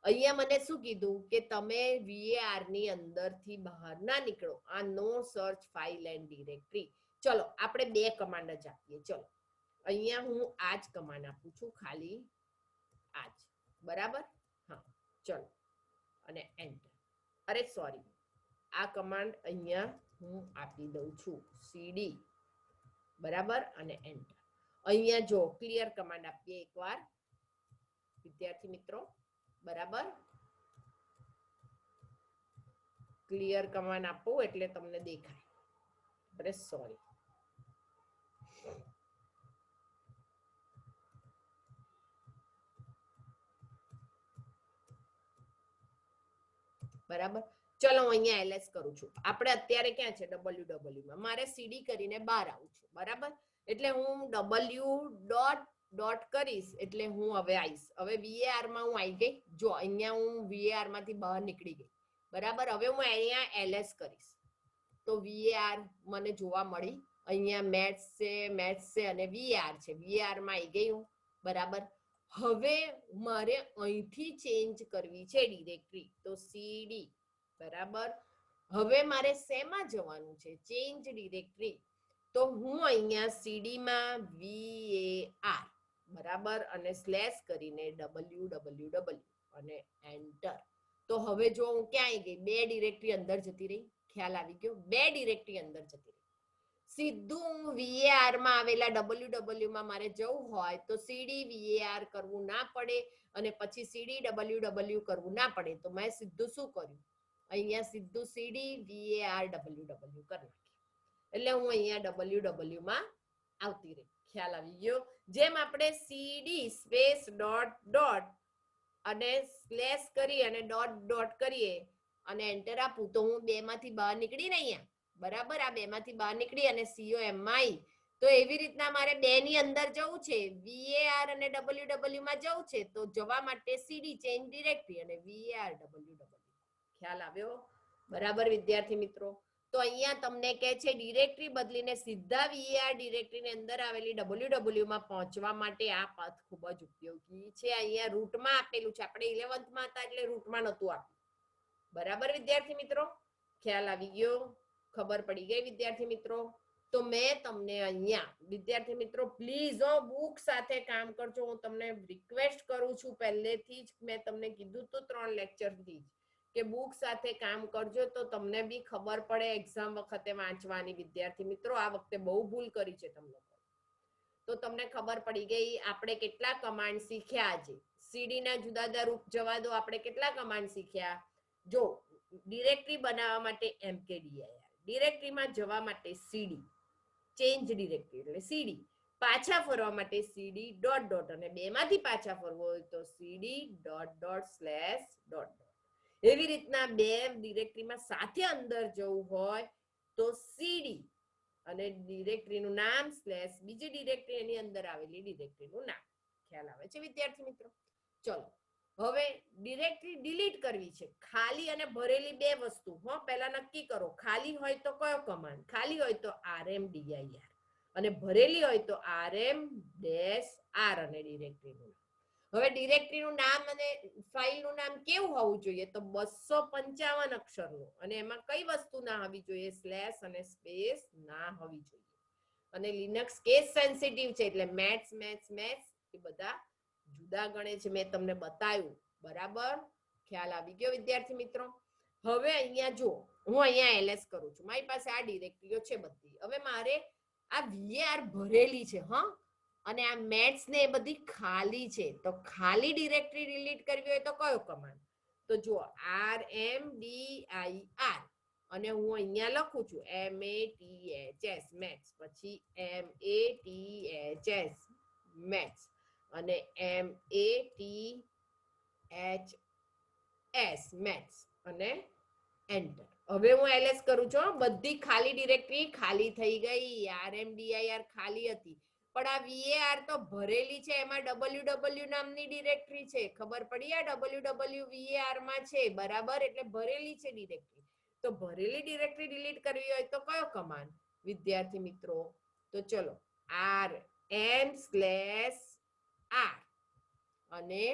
અહીંયા મને શું કીધું કે તમે VAR ની અંદરથી બહાર ના નીકળો, આ નો સર્ચ ફાઇલ એન્ડ ડિરેક્ટરી. ચલો આપણે બે કમાન્ડ જ આપીએ. ચલો અહીંયા હું આ જ કમાન્ડ આપું છું, ખાલી આ જ, બરાબર. હા, ચલો, અને એન્ટર. અરે સોરી, આ કમાન્ડ અહીંયા હું આપી દઉં છું, સીડી, બરાબર, અને એન્ટર. અહીંયા જો ક્લિયર કમાન્ડ આપીએ એકવાર વિદ્યાર્થી મિત્રો, બરાબર. ક્લિયર કમાન્ડ આપો એટલે તમને દેખાય. અરે સોરી, બરાબર. ચલો હું અહીંયા એલએસ કરું છું. આપણે અત્યારે ક્યાં છે? ડબલ્યુ માં. મારે સીડી કરીને બહાર આવું છું, બરાબર. એટલે હું ડબલ્યુ ડોટ કરીશ એટલે હું હવે આવીશ. હવે વીએઆર માં હું આવી ગઈ. જો અહીંયા હું વીએઆર માંથી બહાર નીકળી ગઈ, બરાબર. હવે હું અહીંયા એલએસ કરીશ તો વીએઆર મને જોવા મળી. અહીંયા મેથ્સ છે અને વીએઆર છે. વીએઆર માં આવી ગઈ હું, બરાબર. હવે મારે અહીંથી ચેન્જ કરવી છે ડિરેક્ટરી, તો સીડી, બરાબર. હવે મારે શેમાં જવાનું છે? Change directory. તો હું અહીંયા સીડી માં VAR, બરાબર, અને સ્લેશ કરીને www અને એન્ટર. તો હવે જો હું ક્યાં આવી ગઈ? બે ડિરેક્ટરી અંદર જતી રહી. ખ્યાલ આવી ગયો? બે ડિરેક્ટરી અંદર જતી રહી. સીધું VAR માં આવેલા www માં મારે જવું હોય તો સીડી VAR કરવું ના પડે અને પછી સીડી www કરવું ના પડે. તો મેં સીધું શું કર્યું? અહીંયા સીધું સીડી VAR www કરી નાખી. એટલે હું અહીંયા www માં આવતી રહી. ખ્યાલ આવી ગયો? જેમ આપણે સીડી સ્પેસ ડોટ ડોટ અને સ્લેશ કરી અને ડોટ ડોટ કરીએ અને એન્ટર આપું તો હું બે માંથી બહાર નીકળી ને અહીંયા, બરાબર. આ બે માંથી બહાર નીકળી અને COM માં આવી. તો એવી રીતના મારે બે ની અંદર જવું છે, VAR અને www માં જવું છે. તો જવા માટે સીડી ચેન્જ ડિરેક્ટરી અને VAR www. ખ્યાલ આવ્યો? બરાબર વિદ્યાર્થી મિત્રો. તો અહીંયા તમને કહે છે ડિરેક્ટરી બદલીને સીધા VAR ડિરેક્ટરીની અંદર આવેલી www માં પહોંચવા માટે આ પાથ ખૂબ જ ઉપયોગી છે. અહીંયા રૂટમાં આપેલું છે. આપણે 11th માં હતા એટલે રૂટમાં નહોતું આપ્યું, બરાબર વિદ્યાર્થી મિત્રો. ખ્યાલ આવી ગયો? ખબર પડી ગઈ વિદ્યાર્થી મિત્રો? તો મેં તમને અહીંયા વિદ્યાર્થી મિત્રો પ્લીઝ બુક સાથે કામ કરજો. હું તમને રિક્વેસ્ટ કરું છું, પહેલેથી જ મેં તમને કીધું તો 3 લેક્ચરથી કે બુક સાથે કામ કરજો તો તમને બી ખબર પડે એક્ઝામ વખતે વાંચવાની. વિદ્યાર્થી મિત્રો આ વખતે બહુ ભૂલ કરી છે તમે લોકો. તો તમને ખબર પડી ગઈ આપણે કેટલા કમાન્ડ શીખ્યા આજે. સીડી ના જુદા જુદા રૂપ જવા દો. આપણે કેટલા કમાન્ડ શીખ્યા? જો ડિરેક્ટરી બનાવવા માટે mkdir, ડિરેક્ટરીમાં જવા માટે સીડી, ચેન્જ ડિરેક્ટરી એટલે સીડી, પાછા ફરવા માટે સીડી ડોટ ડોટ અને બે માંથી પાછા ફરવો હોય તો CD dot dot slash dot dot. એવી રીતના બે ડિરેક્ટરીમાં સાથે અંદર જવું હોય તો સીડી અને ડિરેક્ટરીનું નામ સ્લેશ બીજી ડિરેક્ટરી એની અંદર આવેલી ડિરેક્ટરીનું નામ. ખ્યાલ આવે છે વિદ્યાર્થી મિત્રો? ચલો હવે ડિરેક્ટરી ડિલીટ કરવી છે. ખાલી અને ભરેલી બે વસ્તુ પહેલા નક્કી કરો. ખાલી હોય તો કયો કમાન્ડ? ખાલી હોય તો rmdir અને ભરેલી હોય તો rm-r અને ડિરેક્ટરીનું નામ. હવે ડિરેક્ટરીનું નામ અને ફાઇલનું નામ કેવું હોવું જોઈએ? તો 255 અક્ષરનું. અને એમાં કઈ વસ્તુ ના હોવી જોઈએ? સ્લેશ અને સ્પેસ ના હોવી જોઈએ. અને લિનક્સ કેસ સેન્સિટિવ છે એટલે મેથ્સ એ બધા જુદા ગણે છે. મેં તમને બતાવ્યું, બરાબર. ખ્યાલ આવી ગયો વિદ્યાર્થી મિત્રો? હવે અહીંયા જો હું અહીંયા એલએસ કરું છું. મારી પાસે આ ડિરેક્ટરીઓ છે બધી. હવે મારે આ VAR ભરેલી છે અને આ મેથ્સ ને એ બધી ખાલી છે. તો ખાલી ડિરેક્ટરી ડિલીટ કરવી હોય તો કયો કમાન્ડ? તો જુઓ rmdir અને હું અહીંયા લખું છું maths મેથ્સ, પછી maths મેથ્સ અને maths મેથ્સ અને એન્ટર. હવે હું એલએસ કરું છું. બધી ખાલી ડિરેક્ટરી ખાલી થઈ ગઈ. rmdir ખાલી હતી પણ આ VAR તો ભરેલી છે. એમાં www નામની ડિરેક્ટરી છે. ખબર પડી? આ www VAR માં છે, બરાબર. એટલે ભરેલી છે ડિરેક્ટરી. તો ભરેલી ડિરેક્ટરી ડિલીટ કરવી હોય તો કયો કમાન્ડ વિદ્યાર્થી મિત્રો? તો ચલો rn/r અને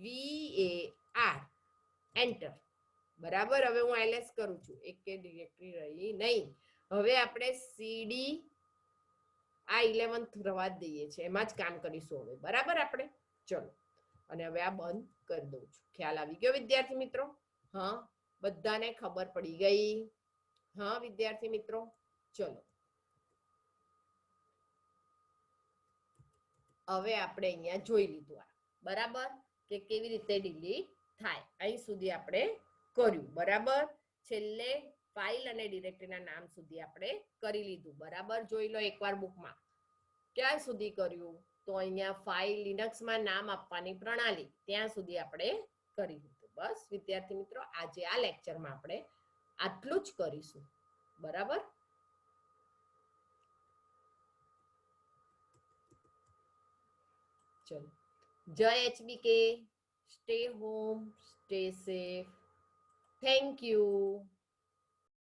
VAR એન્ટર. બરાબર. હવે હું એલએસ કરું છું. એક ડિરેક્ટરી રહી નહીં. હવે આપણે સીડી આ 11th રવા જ દઈએ છે, એમાં જ કામ કરીશું હવે. બરાબર આપણે? ચલો, અને હવે આ બંધ કરી દઉં છું. ખ્યાલ આવી ગયો વિદ્યાર્થી મિત્રો? હા, બધાને ખબર પડી ગઈ? હા વિદ્યાર્થી મિત્રો, ચલો હવે આપણે અહીંયા જોઈ લીધું આ. બરાબર? કે કેવી રીતે ડિલીટ થાય. અહીં સુધી આપણે કર્યું. બરાબર? છેલ્લે ફાઇલ અને ડિરેક્ટરીના નામ સુધી આપણે કરી લીધું. બરાબર? જોઈ લો એકવાર બુકમાં. ક્યાં સુધી કર્યું? તો અહીંયા ફાઇલ લિનક્સમાં નામ આપવાની પ્રણાલી ત્યાં સુધી આપણે કરી લીધું. બસ વિદ્યાર્થી મિત્રો, આજે આ લેક્ચરમાં આપણે આટલું જ કરીશું. બરાબર? ચલો, જય HBK, stay home, stay safe. Thank you.